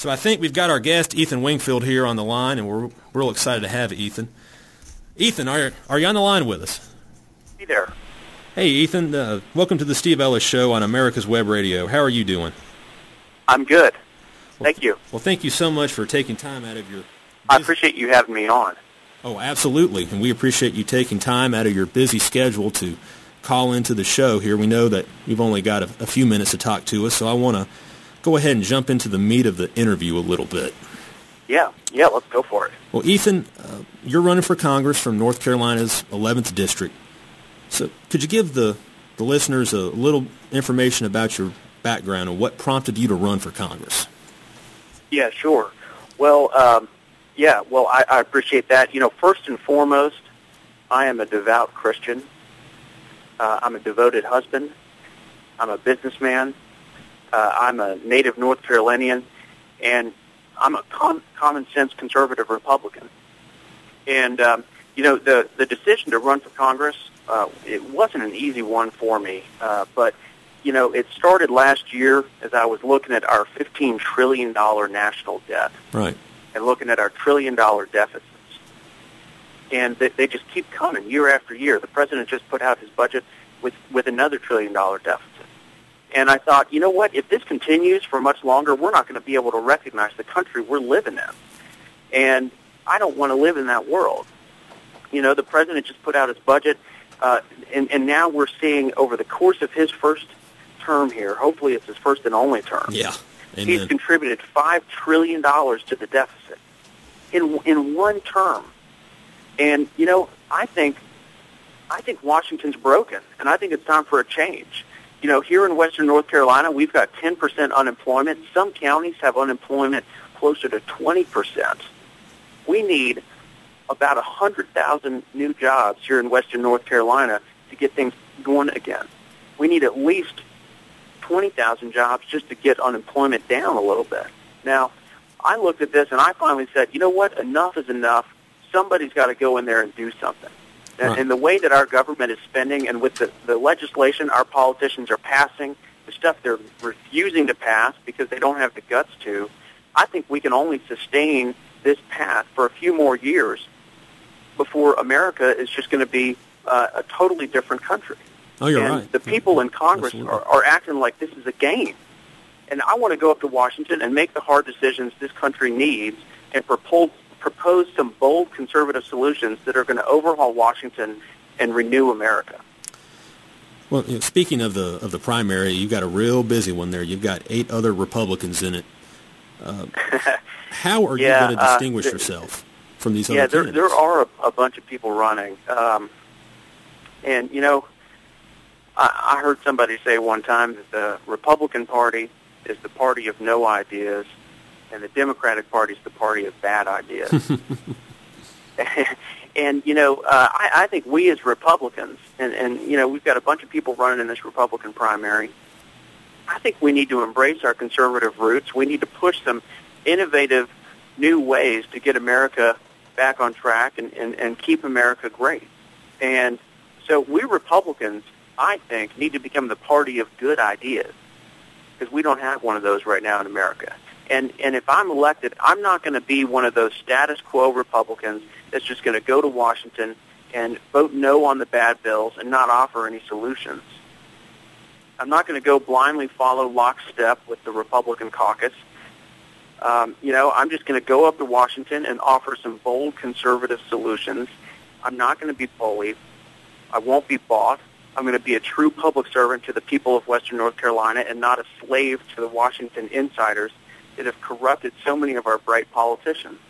So I think we've got our guest, Ethan Wingfield, here on the line, and we're real excited to have Ethan. Ethan, are you on the line with us? Hey there. Hey, Ethan. Welcome to the Steve Ellis Show on America's Web Radio. How are you doing? I'm good. Thank you. Well, thank you so much for taking time out of your... I appreciate you having me on. Oh, absolutely. And we appreciate you taking time out of your busy schedule to call into the show here. We know that you've only got a few minutes to talk to us, so I want to go ahead and jump into the meat of the interview a little bit. Yeah, let's go for it. Well, Ethan, you're running for Congress from North Carolina's 11th District. So could you give the listeners a little information about your background and what prompted you to run for Congress? Yeah, sure. Well, I appreciate that. You know, first and foremost, I am a devout Christian. I'm a devoted husband. I'm a businessman. I'm a native North Carolinian, and I'm a common-sense conservative Republican. And, the decision to run for Congress, it wasn't an easy one for me. But, it started last year as I was looking at our $15 trillion national debt. Right. And looking at our $1 trillion deficits. And they just keep coming year after year. The president just put out his budget with another $1 trillion deficit. And I thought, you know what, if this continues for much longer, we're not going to be able to recognize the country we're living in. And I don't want to live in that world. The president just put out his budget, and now we're seeing over the course of his first term here, hopefully it's his first and only term, yeah, amen. He's contributed $5 trillion to the deficit in one term. And, I think Washington's broken, and I think it's time for a change. Here in western North Carolina, we've got 10% unemployment. Some counties have unemployment closer to 20%. We need about 100,000 new jobs here in western North Carolina to get things going again. We need at least 20,000 jobs just to get unemployment down a little bit. Now, I looked at this and I finally said, you know what, enough is enough. Somebody's got to go in there and do something. Right. And the way that our government is spending and with the legislation our politicians are passing, the stuff they're refusing to pass because they don't have the guts to, I think we can only sustain this path for a few more years before America is just going to be a totally different country. Oh, you're and right. The people in Congress Absolutely. are acting like this is a game. And I want to go up to Washington and make the hard decisions this country needs and propose some bold conservative solutions that are going to overhaul Washington and renew America. Well, speaking of the primary, you've got a real busy one there. You've got 8 other Republicans in it. How are you going to distinguish yourself from these other candidates? There are a bunch of people running. And, I heard somebody say one time that the Republican Party is the party of no ideas, and the Democratic Party is the party of bad ideas. And, I think we as Republicans, and we've got a bunch of people running in this Republican primary, I think we need to embrace our conservative roots. We need to push some innovative new ways to get America back on track and keep America great. And so we Republicans, I think, need to become the party of good ideas because we don't have one of those right now in America. And if I'm elected, I'm not going to be one of those status quo Republicans that's just going to go to Washington and vote no on the bad bills and not offer any solutions. I'm not going to go blindly follow lockstep with the Republican caucus. I'm just going to go up to Washington and offer some bold conservative solutions. I'm not going to be bullied. I won't be bought. I'm going to be a true public servant to the people of western North Carolina and not a slave to the Washington insiders that have corrupted so many of our bright politicians.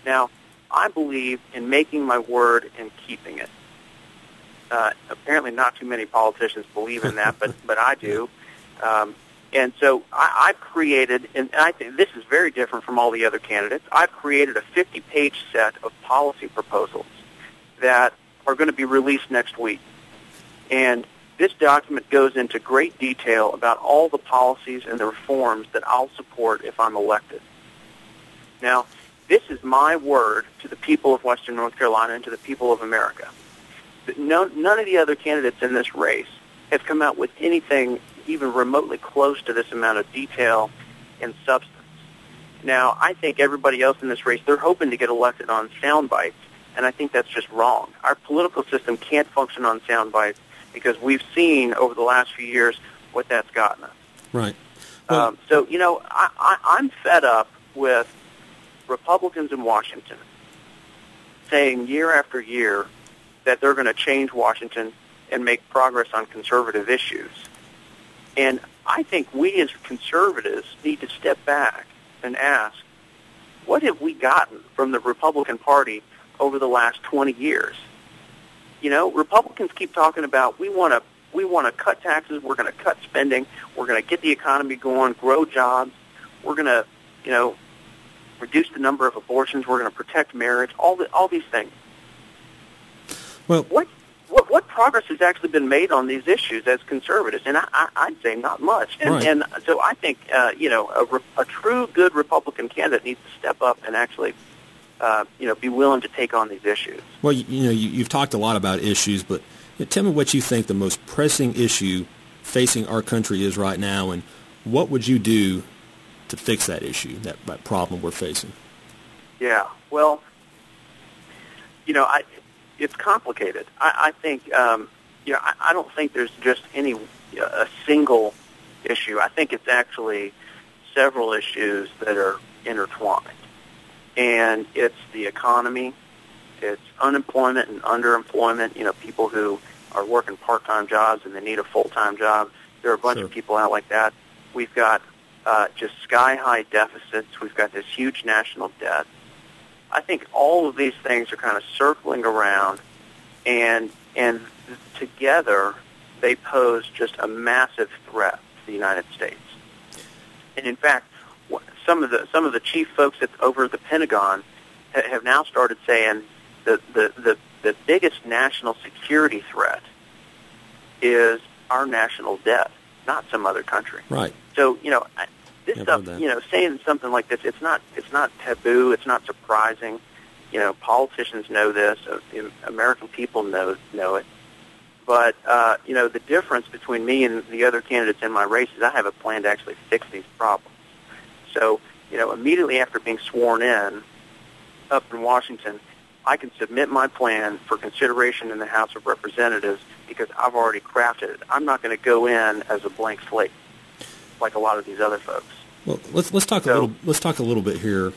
Now, I believe in making my word and keeping it. Apparently not too many politicians believe in that, but I do. And so I've created, and I think this is very different from all the other candidates, I've created a 50-page set of policy proposals that are going to be released next week. And this document goes into great detail about all the policies and the reforms that I'll support if I'm elected. Now, this is my word to the people of western North Carolina and to the people of America. None of the other candidates in this race have come out with anything even remotely close to this amount of detail and substance. Now, I think everybody else in this race, they're hoping to get elected on sound bites, and I think that's just wrong. Our political system can't function on sound bites because we've seen over the last few years what that's gotten us. Right. Well, I'm fed up with Republicans in Washington saying year after year that they're going to change Washington and make progress on conservative issues. And I think we as conservatives need to step back and ask, what have we gotten from the Republican Party over the last 20 years? You know, Republicans keep talking about we want to cut taxes, we're going to cut spending, we're going to get the economy going, grow jobs, we're going to, reduce the number of abortions, we're going to protect marriage, all these things. Well, what progress has actually been made on these issues as conservatives? And I'd say not much. And, right. and so I think, a true good Republican candidate needs to step up and actually, be willing to take on these issues. Well, you've talked a lot about issues, but tell me what you think the most pressing issue facing our country is right now, and what would you do to fix that issue, that problem we're facing? Yeah, well, it's complicated. I think, I don't think there's just a single issue. I think it's actually several issues that are intertwined. And it's the economy, it's unemployment and underemployment, people who are working part-time jobs and they need a full-time job. There are a bunch of people out like that. We've got just sky-high deficits. We've got this huge national debt. I think all of these things are kind of circling around, and together they pose just a massive threat to the United States. And in fact, some of the chief folks over at the Pentagon have now started saying the biggest national security threat is our national debt, not some other country. Right. So this stuff, saying something like this, it's not taboo. It's not surprising. Politicians know this. American people know it. But the difference between me and the other candidates in my race is I have a plan to actually fix these problems. So, immediately after being sworn in up in Washington, I can submit my plan for consideration in the House of Representatives because I've already crafted it. I'm not going to go in as a blank slate like a lot of these other folks. Well, let's talk a little bit here.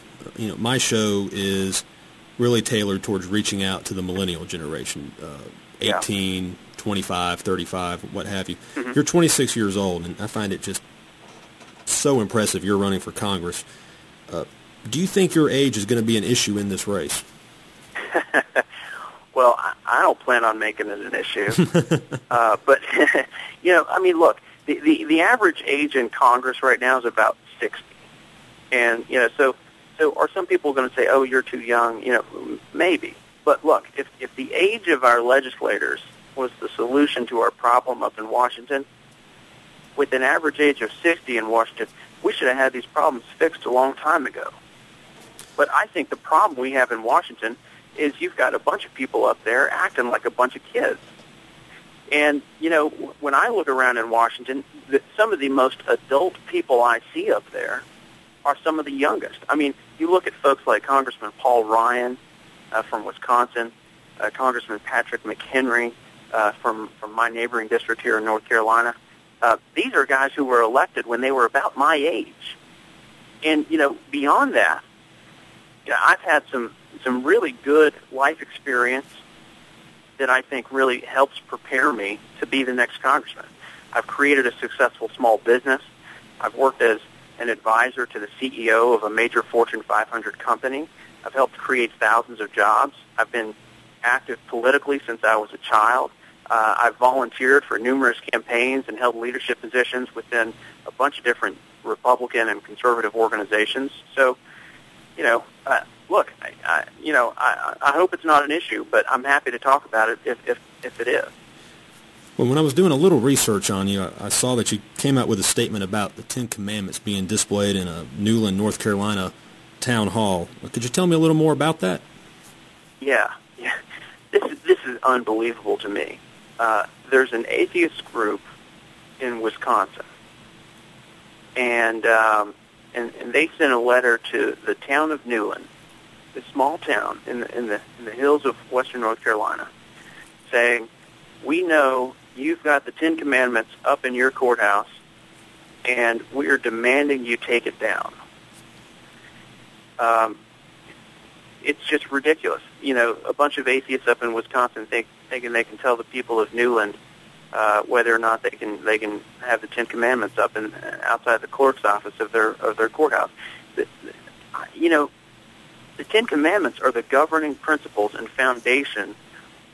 My show is really tailored towards reaching out to the millennial generation, 18, 25, 35, what have you. Mm-hmm. You're 26 years old, and I find it just so impressive you're running for Congress. Do you think your age is going to be an issue in this race? Well, I don't plan on making it an issue. But, look, the average age in Congress right now is about 60. And, so are some people going to say, oh, you're too young? Maybe. But look, if the age of our legislators was the solution to our problem up in Washington, with an average age of 60 in Washington, we should have had these problems fixed a long time ago. But I think the problem we have in Washington is you've got a bunch of people up there acting like a bunch of kids. And, when I look around in Washington, some of the most adult people I see up there are some of the youngest. I mean, you look at folks like Congressman Paul Ryan from Wisconsin, Congressman Patrick McHenry from my neighboring district here in North Carolina. These are guys who were elected when they were about my age. And, beyond that, I've had some really good life experience that I think really helps prepare me to be the next congressman. I've created a successful small business. I've worked as an advisor to the CEO of a major Fortune 500 company. I've helped create thousands of jobs. I've been active politically since I was a child. I've volunteered for numerous campaigns and held leadership positions within a bunch of different Republican and conservative organizations. So, look, I hope it's not an issue, but I'm happy to talk about it if it is. Well, when I was doing a little research on you, I saw that you came out with a statement about the Ten Commandments being displayed in a Newland, North Carolina town hall. Could you tell me a little more about that? Yeah. This is unbelievable to me. There's an atheist group in Wisconsin, and and they sent a letter to the town of Newland, this small town in the hills of western North Carolina, saying, we know you've got the Ten Commandments up in your courthouse, and we are demanding you take it down. It's just ridiculous. You know, a bunch of atheists up in Wisconsin thinking they can tell the people of Newland whether or not they can have the Ten Commandments up and outside the clerk's office of their courthouse. You know, the Ten Commandments are the governing principles and foundation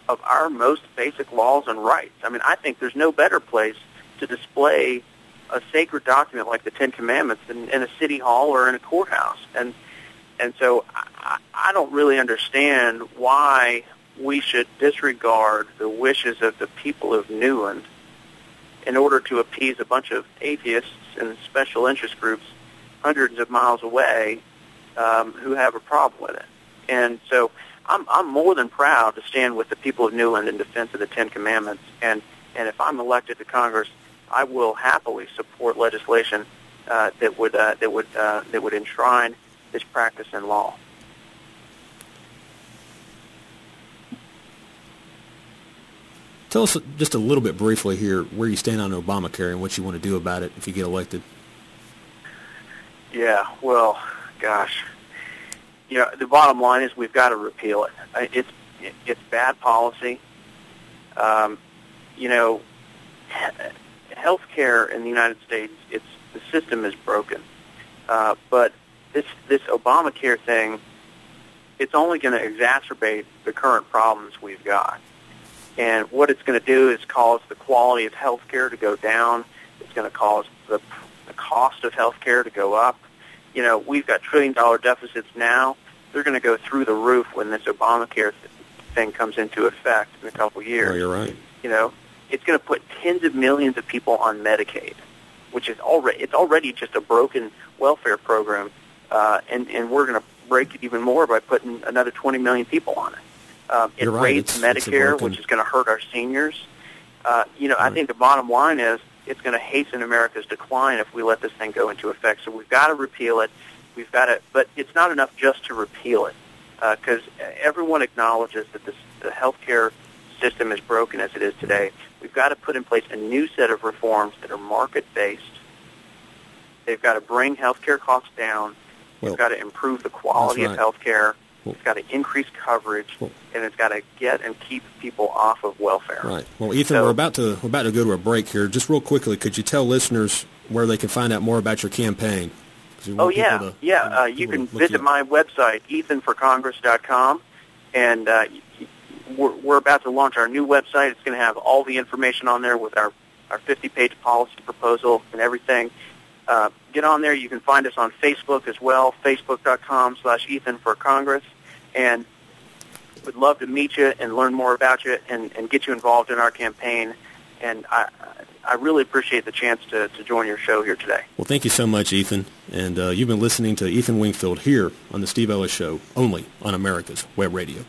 of our most basic laws and rights. I mean, I think there's no better place to display a sacred document like the Ten Commandments than in a city hall or in a courthouse. And so I don't really understand why we should disregard the wishes of the people of Newland in order to appease a bunch of atheists and special interest groups hundreds of miles away who have a problem with it. And so I'm more than proud to stand with the people of Newland in defense of the Ten Commandments. And if I'm elected to Congress, I will happily support legislation that would enshrine this practice in law. Tell us just a little bit briefly here where you stand on Obamacare and what you want to do about it if you get elected. Yeah, well, gosh. You know, the bottom line is we've got to repeal it. It's bad policy. You know, health care in the United States, the system is broken. But this Obamacare thing, it's only going to exacerbate the current problems we've got. And what it's going to do is cause the quality of health care to go down. It's going to cause the cost of health care to go up. You know, we've got trillion-dollar deficits now. They're going to go through the roof when this Obamacare thing comes into effect in a couple years. Oh, you're right. You know, it's going to put tens of millions of people on Medicaid, which is already just a broken welfare program, and we're going to break it even more by putting another 20 million people on it. It You're right. raised Medicare, which is going to hurt our seniors. You know, I think the bottom line is it's going to hasten America's decline if we let this thing go into effect. So we've got to repeal it. We've got to, but it's not enough just to repeal it, because everyone acknowledges that the healthcare system is broken as it is today. We've got to put in place a new set of reforms that are market-based. They've got to bring healthcare costs down. We've got to improve the quality of healthcare. It's got to increase coverage, and it's got to get and keep people off of welfare. Right. Well, Ethan, we're about to go to a break here. Just real quickly, could you tell listeners where they can find out more about your campaign? Oh, yeah. You can visit my website, ethanforcongress.com, and we're about to launch our new website. It's going to have all the information on there with our 50-page policy proposal and everything. Get on there. You can find us on Facebook as well, facebook.com/EthanForCongress. And we'd love to meet you and learn more about you and get you involved in our campaign. And I really appreciate the chance to join your show here today. Well, thank you so much, Ethan. And you've been listening to Ethan Wingfield here on the Steve Ellis Show, only on America's Web Radio.